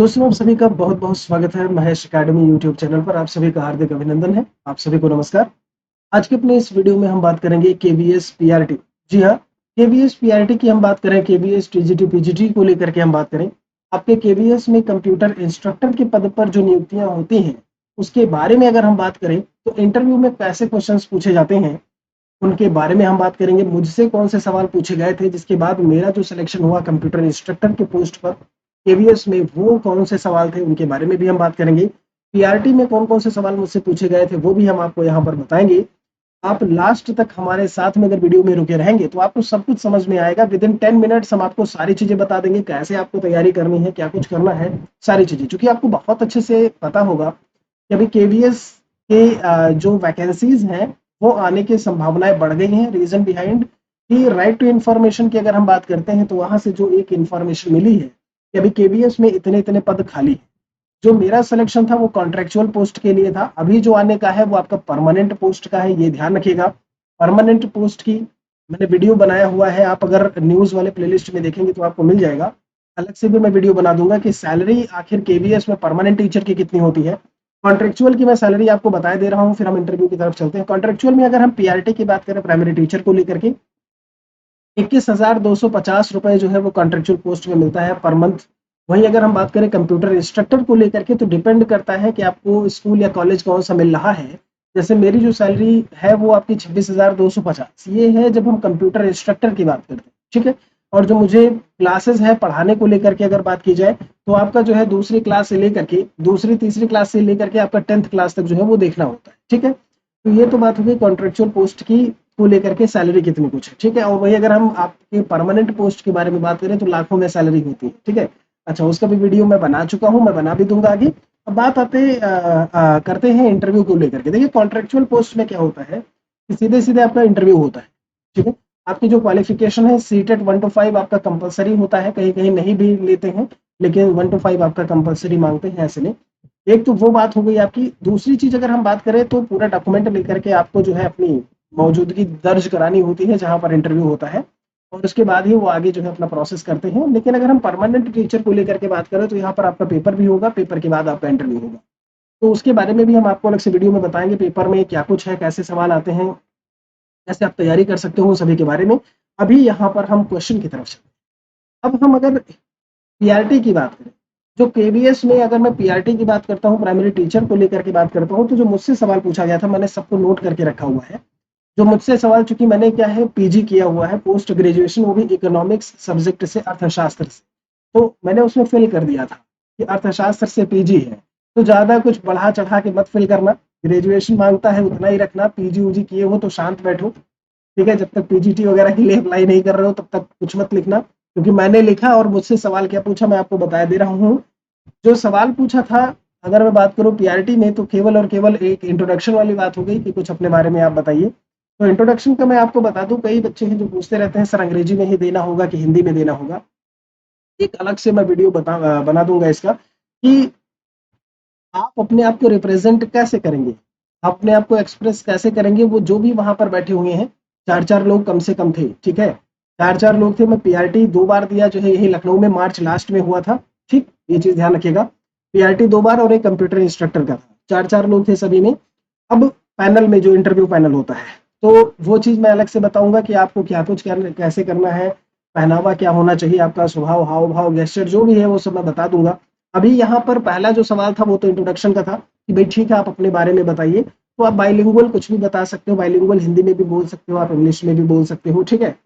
दोस्तों आप सभी का बहुत बहुत स्वागत है महेश एकेडमी यूट्यूब चैनल पर। आप सभी का हार्दिक अभिनंदन है। आप सभी को नमस्कार। आज के अपने इस वीडियो में हम बात करेंगे केवीएस पीआरटी। जी हाँ, केवीएस पीआरटी की हम बात करें, केवीएस टीजीटी पीजीटी को लेकर के हम बात करें। आपके केवीएस में कंप्यूटर इंस्ट्रक्टर के पद पर जो नियुक्तियां होती हैं उसके बारे में अगर हम बात करें तो इंटरव्यू में कैसे क्वेश्चंस पूछे जाते हैं उनके बारे में हम बात करेंगे। मुझसे कौन से सवाल पूछे गए थे जिसके बाद मेरा जो सिलेक्शन हुआ कंप्यूटर इंस्ट्रक्टर के पोस्ट पर केवीएस में, वो कौन से सवाल थे उनके बारे में भी हम बात करेंगे। पीआरटी में कौन कौन से सवाल मुझसे पूछे गए थे वो भी हम आपको यहाँ पर बताएंगे। आप लास्ट तक हमारे साथ में अगर वीडियो में रुके रहेंगे तो आपको सब कुछ समझ में आएगा। विद इन 10 मिनट्स हम आपको सारी चीजें बता देंगे, कैसे आपको तैयारी करनी है, क्या कुछ करना है, सारी चीजें, क्योंकि आपको बहुत अच्छे से पता होगा कि अभी केवीएस के जो वैकेंसीज हैं वो आने की संभावनाएं बढ़ गई हैं। रीजन बिहाइंड कि राइट टू इन्फॉर्मेशन की अगर हम बात करते हैं तो वहां से जो एक इन्फॉर्मेशन मिली है कि अभी केवीएस में इतने इतने पद खाली हैं। जो मेरा सिलेक्शन था वो कॉन्ट्रेक्चुअल पोस्ट के लिए था, अभी जो आने का है वो आपका परमानेंट पोस्ट का है, ये ध्यान रखिएगा। परमानेंट पोस्ट की मैंने वीडियो बनाया हुआ है, आप अगर न्यूज वाले प्लेलिस्ट में देखेंगे तो आपको मिल जाएगा। अलग से भी मैं वीडियो बना दूंगा कि सैलरी आखिर केवीएस में परमानेंट टीचर की कितनी होती है। कॉन्ट्रेक्चुअल की मैं सैलरी आपको बता दे रहा हूँ, फिर हम इंटरव्यू की तरफ चलते हैं। कॉन्ट्रेक्चुअल में अगर हम पीआरटी की बात करें, प्राइमरी टीचर को लेकर के 21,250 रुपए जो है वो कॉन्ट्रेक्चुअल पोस्ट में मिलता है पर मंथ। वहीं अगर हम बात करें कंप्यूटर इंस्ट्रक्टर को लेकर के तो डिपेंड करता है कि आपको स्कूल या कॉलेज कौन सा मिल रहा है। जैसे मेरी जो सैलरी है वो आपकी 26,250 ये है जब हम कंप्यूटर इंस्ट्रक्टर की बात करते हैं, ठीक है। और जो मुझे क्लासेस है पढ़ाने को लेकर के अगर बात की जाए तो आपका जो है दूसरी क्लास से लेकर के दूसरी तीसरी क्लास से लेकर के आपका 10th क्लास तक जो है वो देखना होता है, ठीक है। तो ये तो बात हो गई कॉन्ट्रेक्चुअल पोस्ट की को लेकर के सैलरी कितनी कुछ है, ठीक है। और वही अगर हम आपके परमानेंट पोस्ट के बारे में बात करें तो लाखों में सैलरी होती है, ठीक है। अच्छा, उसका भी वीडियो मैं बना चुका हूँ, मैं बना भी दूंगा आगे। अब बात करते हैं इंटरव्यू को लेकर के। देखिए कॉन्ट्रेक्चुअल पोस्ट में क्या होता है कि सीधे सीधे आपका इंटरव्यू होता है, ठीक है। आपकी जो क्वालिफिकेशन है सीटेट 1 to 5 आपका कंपलसरी होता है, कहीं कहीं नहीं भी लेते हैं लेकिन 1 to 5 आपका कंपलसरी मांगते हैं ऐसे में। एक तो वो बात हो गई आपकी। दूसरी चीज अगर हम बात करें तो पूरा डॉक्यूमेंट लेकर के आपको जो है अपनी मौजूदगी दर्ज करानी होती है जहां पर इंटरव्यू होता है, और उसके बाद ही वो आगे जो है अपना प्रोसेस करते हैं। लेकिन अगर हम परमानेंट टीचर को लेकर के बात करें तो यहाँ पर आपका पेपर भी होगा, पेपर के बाद आपका इंटरव्यू होगा। तो उसके बारे में भी हम आपको अलग से वीडियो में बताएंगे, पेपर में क्या कुछ है, कैसे सवाल आते हैं, कैसे आप तैयारी कर सकते हो, सभी के बारे में। अभी यहाँ पर हम क्वेश्चन की तरफ चलते हैं। अब हम अगर पीआरटी की बात करें, जो केवीएस में अगर मैं पीआरटी की बात करता हूँ, प्राइमरी टीचर को लेकर के बात करता हूँ, तो जो मुझसे सवाल पूछा गया था मैंने सबको नोट करके रखा हुआ है। जो मुझसे सवाल, चूंकि मैंने क्या है पीजी किया हुआ है, पोस्ट ग्रेजुएशन, वो भी इकोनॉमिक्स सब्जेक्ट से, अर्थशास्त्र से, तो मैंने उसमें फिल कर दिया था कि अर्थशास्त्र से पीजी है। तो ज्यादा कुछ बढ़ा चढ़ा के मत फिल करना, ग्रेजुएशन मांगता है उतना ही रखना, पीजी उजी किए हो तो शांत बैठो, ठीक है। जब तक पीजीटी वगैरह के लिए अप्लाई नहीं कर रहे हो तब तक कुछ मत लिखना, क्योंकि मैंने लिखा और मुझसे सवाल क्या पूछा मैं आपको बता दे रहा हूँ। जो सवाल पूछा था, अगर मैं बात करूँ पीआरटी में, तो केवल और केवल एक इंट्रोडक्शन वाली बात हो गई कि कुछ अपने बारे में आप बताइए। तो इंट्रोडक्शन का मैं आपको बता दूं, कई बच्चे हैं जो पूछते रहते हैं सर अंग्रेजी में ही देना होगा कि हिंदी में देना होगा। एक अलग से मैं वीडियो बना दूंगा इसका कि आप अपने आप को रिप्रेजेंट कैसे करेंगे, अपने आप को एक्सप्रेस कैसे करेंगे। वो जो भी वहां पर बैठे हुए हैं, चार चार लोग कम से कम थे, ठीक है। चार चार लोग थे। मैं पीआरटी 2 बार दिया, जो है यही लखनऊ में मार्च लास्ट में हुआ था, ठीक, ये चीज ध्यान रखिएगा। पीआरटी 2 बार और एक कंप्यूटर इंस्ट्रक्टर का था, चार चार लोग थे सभी में। अब पैनल में जो इंटरव्यू पैनल होता है तो वो चीज मैं अलग से बताऊंगा कि आपको क्या कुछ कैसे करना है, पहनावा क्या होना चाहिए, आपका स्वभाव, हाव भाव, गेस्चर जो भी है वो सब मैं बता दूंगा। अभी यहाँ पर पहला जो सवाल था वो तो इंट्रोडक्शन का था कि भाई ठीक है आप अपने बारे में बताइए। तो आप बाइलिंगुअल कुछ भी बता सकते हो, बाइलिंगुअल हिंदी में भी बोल सकते हो, आप इंग्लिश में भी बोल सकते हो, ठीक है।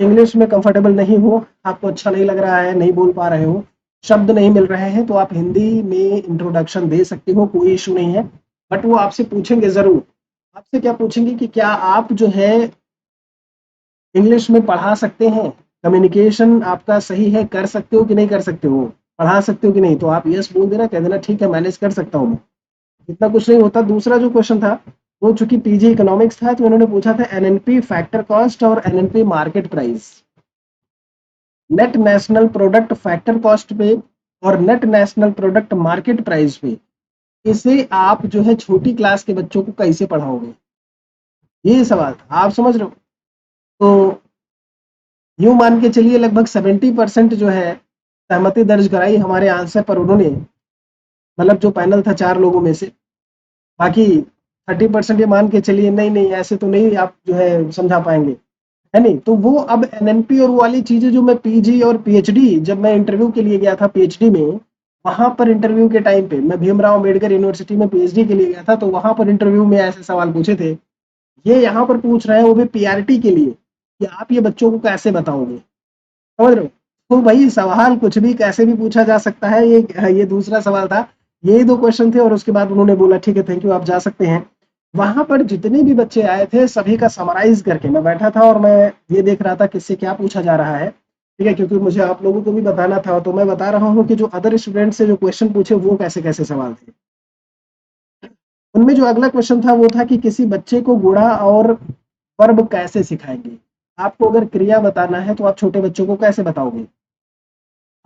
इंग्लिश में कंफर्टेबल नहीं हो, आपको अच्छा नहीं लग रहा है, नहीं बोल पा रहे हो, शब्द नहीं मिल रहे हैं, तो आप हिंदी में इंट्रोडक्शन दे सकते हो, कोई इशू नहीं है। बट वो आपसे पूछेंगे जरूर। आपसे क्या पूछेंगे कि क्या आप जो है इंग्लिश में पढ़ा सकते हैं, कम्युनिकेशन आपका सही है, कर सकते हो कि नहीं कर सकते हो, पढ़ा सकते हो कि नहीं। तो आप यस बोल देना, कह देना ठीक है मैनेज कर सकता हूँ मैं, इतना कुछ नहीं होता। दूसरा जो क्वेश्चन था वो चूंकि पीजी इकोनॉमिक्स था तो उन्होंने पूछा था एनएनपी फैक्टर कॉस्ट और NNP market price, net national product factor cost पे और net national product market price पे, इसे आप जो है छोटी क्लास के बच्चों को कैसे पढ़ाओगे, ये सवाल था। आप समझ रहे हो। तो यूं मान के चलिए लगभग 70% जो है सहमति दर्ज कराई हमारे आंसर पर उन्होंने, मतलब जो पैनल था 4 लोगों में से। बाकी 30% ये मान के चलिए नहीं नहीं ऐसे तो नहीं आप जो है समझा पाएंगे, है नहीं। तो वो अब एनएनपी और वो वाली चीजें जो मैं पीजी और पीएचडी, जब मैं इंटरव्यू के लिए गया था पीएचडी में, वहां पर इंटरव्यू के टाइम पे मैं भीमराव अम्बेडकर यूनिवर्सिटी में पीएचडी के लिए गया था, तो वहां पर इंटरव्यू में ऐसे सवाल पूछे थे। ये यहाँ पर पूछ रहे हैं वो भी पीआरटी के लिए कि आप ये बच्चों को कैसे बताओगे, समझ रहे हो। तो भाई सवाल कुछ भी कैसे भी पूछा जा सकता है। ये दूसरा सवाल था। ये 2 क्वेश्चन थे और उसके बाद उन्होंने बोला ठीक है थैंक यू आप जा सकते हैं। वहां पर जितने भी बच्चे आए थे सभी का समराइज करके मैं बैठा था और मैं ये देख रहा था किससे क्या पूछा जा रहा है, ठीक है, क्योंकि मुझे आप लोगों को भी बताना था। तो मैं बता रहा हूँ कि जो अदर स्टूडेंट से जो क्वेश्चन पूछे वो कैसे कैसे सवाल थे। उनमें जो अगला क्वेश्चन था वो था कि किसी बच्चे को गुणा और वर्ब कैसे सिखाएंगे। आपको अगर क्रिया बताना है तो आप छोटे बच्चों को कैसे बताओगे।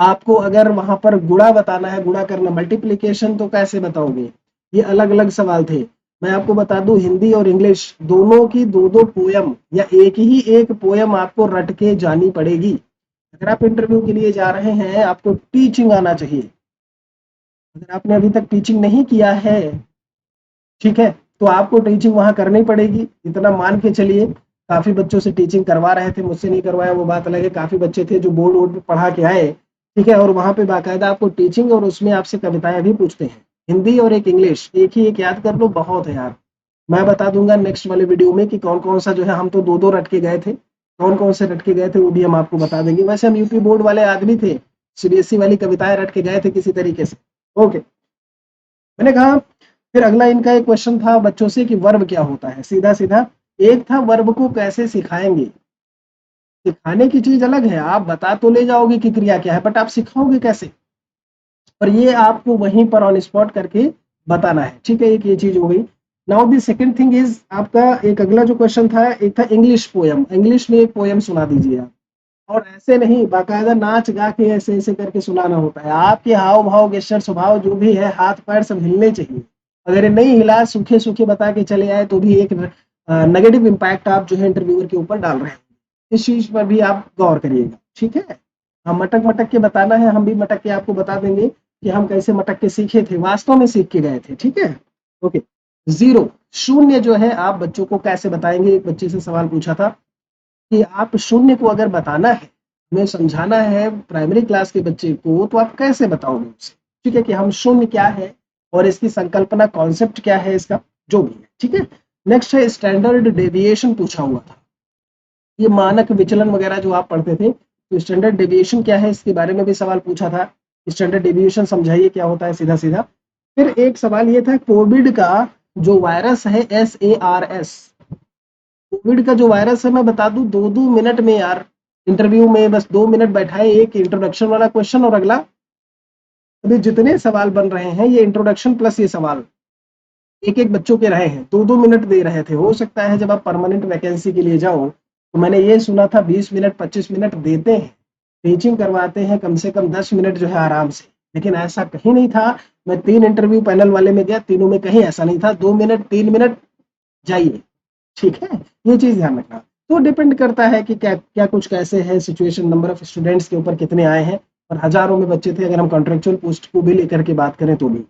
आपको अगर वहां पर गुणा बताना है, गुणा करना मल्टीप्लीकेशन, तो कैसे बताओगे। ये अलग अलग सवाल थे। मैं आपको बता दूं हिंदी और इंग्लिश दोनों की 2-2 पोयम या एक पोयम आपको रट के जानी पड़ेगी। अगर आप इंटरव्यू के लिए जा रहे हैं आपको टीचिंग आना चाहिए। अगर आपने अभी तक टीचिंग नहीं किया है, ठीक है, तो आपको टीचिंग वहां करनी पड़ेगी। इतना मान के चलिए काफी बच्चों से टीचिंग करवा रहे थे, मुझसे नहीं करवाया वो बात अलग है। काफी बच्चे थे जो बोर्ड वोर्ड पे पढ़ा के आए, ठीक है, और वहां पे बाकायदा आपको टीचिंग और उसमें आपसे कविताएं भी पूछते हैं। हिंदी और एक इंग्लिश, एक ही एक याद कर लो बहुत है यार। मैं बता दूंगा नेक्स्ट वाले वीडियो में कि कौन कौन सा जो है, हम तो 2-2 रट के गए थे, कौन कौन से रट के गए थे वो भी हम आपको बता देंगे। वैसे हम यूपी बोर्ड वाले आदमी थे, सीबीएसई वाली कविताएं रट के गए थे किसी तरीके से। ओके, मैंने कहा फिर अगला इनका एक क्वेश्चन था बच्चों से कि वर्ब क्या होता है। सीधा सीधा एक था वर्ब को कैसे सिखाएंगे। सिखाने की चीज अलग है, आप बता तो ले जाओगे कि क्रिया क्या है, बट आप सिखाओगे कैसे। और ये आपको वहीं पर ऑन स्पॉट करके बताना है, ठीक है। एक ये चीज हो गई। Now the second thing is आपका एक अगला जो क्वेश्चन था, एक था इंग्लिश पोयम। इंग्लिश में एक पोयम सुना दीजिए आप। और ऐसे नहीं, बाकायदा नाच गा के ऐसे ऐसे करके सुनाना होता है। आपके हाव भाव गेस्चर स्वभाव जो भी है हाथ पैर सब हिलने चाहिए। अगर ये नहीं हिला, सूखे सूखे बता के चले आए, तो भी एक नेगेटिव इम्पैक्ट आप जो है इंटरव्यूअर के ऊपर डाल रहे हैं। इस चीज पर भी आप गौर करिएगा, ठीक है। हम मटक मटक के बताना है, हम भी मटक के आपको बता देंगे कि हम कैसे मटक के सीखे थे, वास्तव में सीख के गए थे, ठीक है। ओके, जीरो, शून्य जो है आप बच्चों को कैसे बताएंगे। एक बच्चे से सवाल पूछा था कि आप शून्य को अगर बताना है, हमें समझाना है प्राइमरी क्लास के बच्चे को, तो आप कैसे बताओगे उसे, ठीक है, कि हम शून्य क्या है और इसकी संकल्पना कॉन्सेप्ट क्या है इसका, जो भी है, ठीक है। नेक्स्ट है स्टैंडर्ड डेविएशन पूछा हुआ था। ये मानक विचलन वगैरह जो आप पढ़ते थे, तो स्टैंडर्ड डेविएशन क्या है इसके बारे में भी सवाल पूछा था। स्टैंडर्ड डेविएशन समझाइए क्या होता है सीधा सीधा। फिर एक सवाल ये था कोविड का जो वायरस है SARS, कोविड का जो वायरस है, मैं बता दूं 2-2 मिनट में यार, इंटरव्यू में बस 2 मिनट बैठाए, एक इंट्रोडक्शन वाला क्वेश्चन और अगला। अभी जितने सवाल बन रहे हैं ये इंट्रोडक्शन प्लस ये सवाल एक एक बच्चों के रहे हैं, 2-2 मिनट दे रहे थे। हो सकता है जब आप परमानेंट वैकेंसी के लिए जाओ, तो मैंने ये सुना था 20 मिनट 25 मिनट देते हैं, टीचिंग करवाते हैं कम से कम 10 मिनट जो है आराम से। लेकिन ऐसा कहीं नहीं था। मैं 3 इंटरव्यू पैनल वाले में गया, तीनों में कहीं ऐसा नहीं था 2 मिनट 3 मिनट जाइए, ठीक है। ये चीज ध्यान रखना। तो डिपेंड करता है कि क्या क्या कुछ कैसे है सिचुएशन, नंबर ऑफ स्टूडेंट्स के ऊपर कितने आए हैं, और हजारों में बच्चे थे अगर हम कॉन्ट्रेक्चुअल पोस्ट को भी लेकर के बात करें तो भी।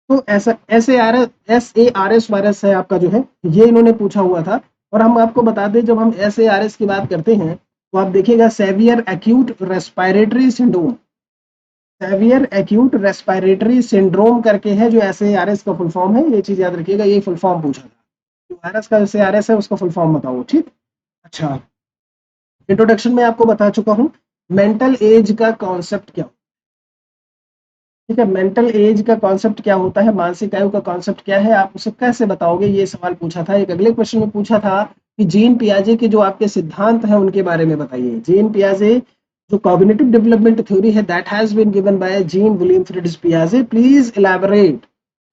तो ऐसा SARS वायरस है आपका जो है, ये इन्होंने पूछा हुआ था। और हम आपको बता दें जब हम SARS की बात करते हैं तो आप देखिएगा severe acute respiratory syndrome, severe acute respiratory syndrome करके है जो SARS का फुल फॉर्म है। ये चीज याद रखिएगा, ये फुल फॉर्म पूछा था। जो वायरस का SARS है उसका फुल फॉर्म बताओ, ठीक। अच्छा, इंट्रोडक्शन में आपको बता चुका हूं मेंटल एज का कॉन्सेप्ट क्या, ठीक है। मेंटल एज का कॉन्सेप्ट क्या होता है, मानसिक आयु का कॉन्सेप्ट क्या है, आप उसे कैसे बताओगे, ये सवाल पूछा था। एक अगले क्वेश्चन में पूछा था कि जीन पियाजे के जो आपके सिद्धांत हैं उनके बारे में बताइए। जीन पियाजे जो कॉग्निटिव डेवलपमेंट थ्योरी है that has been given by Jean William Fritz पियाजे, प्लीज इलैबोरेट,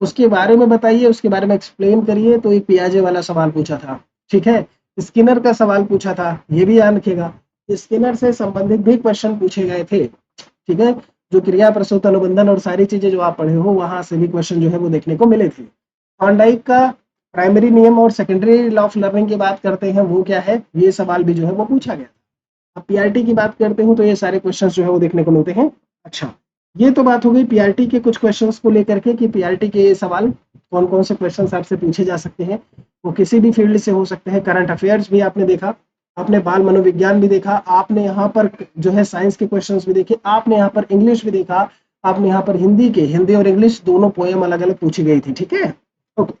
उसके बारे में बताइए, उसके बारे में एक्सप्लेन करिए। तो एक पियाजे वाला सवाल पूछा था, ठीक है। स्किनर का सवाल पूछा था, ये भी याद रखिएगा। स्किनर से संबंधित भी क्वेश्चन पूछे गए थे, ठीक है। जो क्रिया प्रसूत अनुबंधन और सारी चीजें जो आप पढ़े हो वहां से भी क्वेश्चन जो है वो देखने को मिले थे। थॉर्नडाइक का प्राइमरी नियम और सेकेंडरी लॉ ऑफ लर्निंग की बात करते हैं वो क्या है, ये सवाल भी जो है वो पूछा गया। अब पीआरटी की बात करते हो तो ये सारे क्वेश्चंस जो है वो देखने को मिलते हैं अच्छा, ये तो बात हो गई पीआरटी के कुछ क्वेश्चंस को लेकर के कि पीआरटी के सवाल कौन-कौन से क्वेश्चंस आपसे पूछे जा सकते हैं। वो किसी भी फील्ड से हो सकते हैं, करंट अफेयर्स भी आपने देखा, आपने बाल मनोविज्ञान भी देखा, आपने यहाँ पर जो है साइंस के क्वेश्चंस भी देखे, आपने यहाँ पर इंग्लिश भी देखा, आपने यहाँ पर हिंदी और इंग्लिश दोनों पोएम अलग-अलग पूछी गई थी, ठीक है? ओके।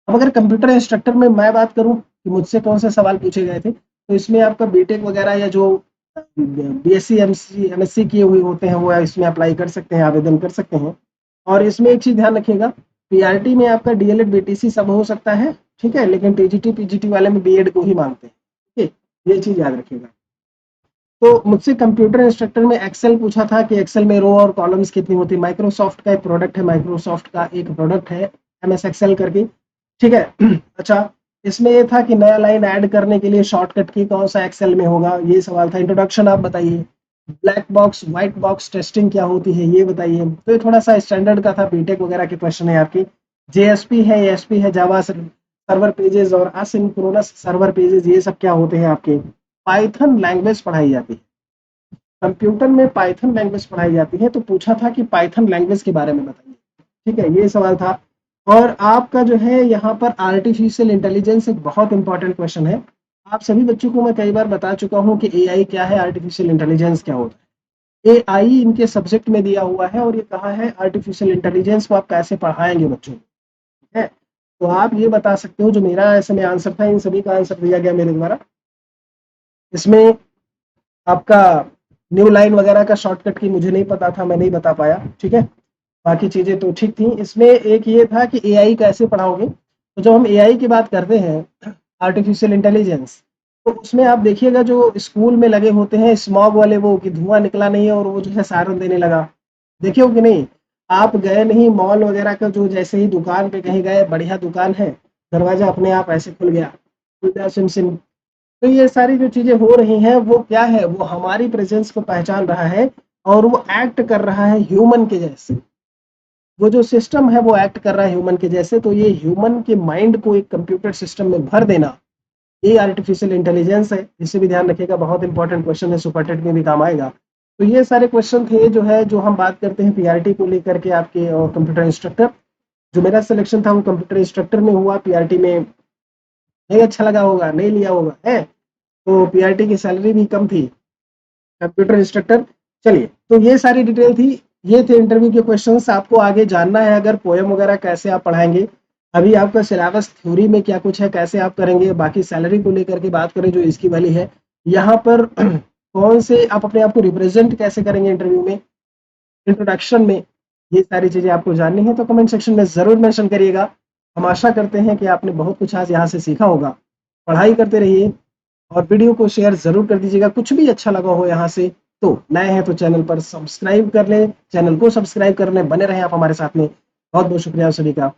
अब अगर कंप्यूटर इंस्ट्रक्टर में मैं बात करूँ कि मुझसे कौन से सवाल पूछे गए थे, तो इसमें आपका बीटेक वगैरह या जो बीएससी, एमएससी किए हुए होते हैं, वो इसमें अप्लाई कर सकते हैं, आवेदन कर सकते हैं। और इसमें एक चीज़ ध्यान रखिएगा, पीआरटी में आपका डीएलएड, बीटीसी सब हो सकता है, ठीक है? लेकिन टीजीटी, पीजीटी वाले में बीएड को ही माँगते हैं, ठीक है? ये चीज़ याद रखिएगा। तो मुझसे कंप्यूटर इंस्ट्रक्टर में एक्सेल पूछा था कि एक्सेल में रो और कॉलम्स कितनी होती है। माइक्रोसॉफ्ट का एक प्रोडक्ट है, माइक्रोसॉफ्ट का एक प्रोडक्ट है एमएस एक्सेल करके, ठीक है? अच्छा, इसमें ये था कि नया लाइन ऐड करने के लिए शॉर्टकट की कौन सा एक्सेल में होगा, ये सवाल था। इंट्रोडक्शन आप बताइए। Black box, white box testing क्या होती है, ये बताइए। तो ये थोड़ा सा स्टैंडर्ड का था, बीटेक वगैरह के क्वेश्चन है आपके। जेएसपी है, एएसपी है, जावा सर्वर पेजेस और असिंक्रोनस सर्वर पेजेस, ये सब क्या होते हैं आपके। पाइथन लैंग्वेज पढ़ाई जाती है, कंप्यूटर में पाइथन लैंग्वेज पढ़ाई जाती है। तो पूछा था कि पाइथन लैंग्वेज के बारे में बताइए, ठीक है? ये सवाल था। और आपका जो है यहाँ पर आर्टिफिशियल इंटेलिजेंस एक बहुत इंपॉर्टेंट क्वेश्चन है। आप सभी बच्चों को मैं कई बार बता चुका हूँ कि एआई क्या है, आर्टिफिशियल इंटेलिजेंस क्या होता है। एआई इनके सब्जेक्ट में दिया हुआ है और ये कहा है आर्टिफिशियल इंटेलिजेंस को आप कैसे पढ़ाएंगे बच्चों को, ठीक है? तो आप ये बता सकते हो, जो मेरा ऐसे में आंसर था, इन सभी का आंसर दिया गया मेरे द्वारा। इसमें आपका न्यू लाइन वगैरह का शॉर्टकट की मुझे नहीं पता था, मैं नहीं बता पाया, ठीक है? बाकी चीज़ें तो ठीक थी। इसमें एक ये था कि एआई कैसे पढ़ाओगे। तो जब हम एआई की बात करते हैं, आर्टिफिशियल इंटेलिजेंस, तो उसमें आप देखिएगा जो स्कूल में लगे होते हैं स्मॉग वाले, वो कि धुआं निकला नहीं है और वो जो है सायरन देने लगा, देखे हो कि नहीं? आप गए नहीं मॉल वगैरह का, जो जैसे ही दुकान पे कहीं गए, बढ़िया दुकान है, दरवाजा अपने आप ऐसे खुल गया, खुल गया सिम सिम। तो ये सारी जो चीजें हो रही हैं वो क्या है, वो हमारी प्रेजेंस को पहचान रहा है और वो एक्ट कर रहा है ह्यूमन के जैसे। वो जो सिस्टम है वो एक्ट कर रहा है ह्यूमन के जैसे। तो ये ह्यूमन के माइंड को एक कंप्यूटर सिस्टम में भर देना, ये आर्टिफिशियल इंटेलिजेंस है। इसे भी ध्यान रखिएगा, बहुत इंपॉर्टेंट क्वेश्चन है, सुपर टेट में भी काम आएगा। तो ये सारे क्वेश्चन थे जो है, जो हम बात करते हैं पीआरटी को लेकर के आपके, और कंप्यूटर इंस्ट्रक्टर जो मेरा सिलेक्शन था वो कंप्यूटर इंस्ट्रक्टर में हुआ। पीआरटी में नहीं अच्छा लगा होगा, नहीं लिया होगा है, तो पीआरटी की सैलरी भी कम थी, कंप्यूटर इंस्ट्रक्टर। चलिए, तो ये सारी डिटेल थी, ये थे इंटरव्यू के क्वेश्चंस। आपको आगे जानना है अगर पोएम वगैरह कैसे आप पढ़ाएंगे, अभी आपका सिलेबस थ्योरी में क्या कुछ है, कैसे आप करेंगे, बाकी सैलरी को लेकर के बात करें जो इसकी वाली है, यहाँ पर कौन से आप अपने आप को रिप्रेजेंट कैसे करेंगे इंटरव्यू में, इंट्रोडक्शन में, ये सारी चीजें आपको जाननी है तो कमेंट सेक्शन में जरूर मेंशन करिएगा। हम आशा करते हैं कि आपने बहुत कुछ आज यहाँ से सीखा होगा। पढ़ाई करते रहिए और वीडियो को शेयर जरूर कर दीजिएगा, कुछ भी अच्छा लगा हो यहाँ से। तो नए हैं तो चैनल पर सब्सक्राइब कर लें, चैनल को सब्सक्राइब कर लें, बने रहें आप हमारे साथ में। बहुत बहुत शुक्रिया आप सभी का।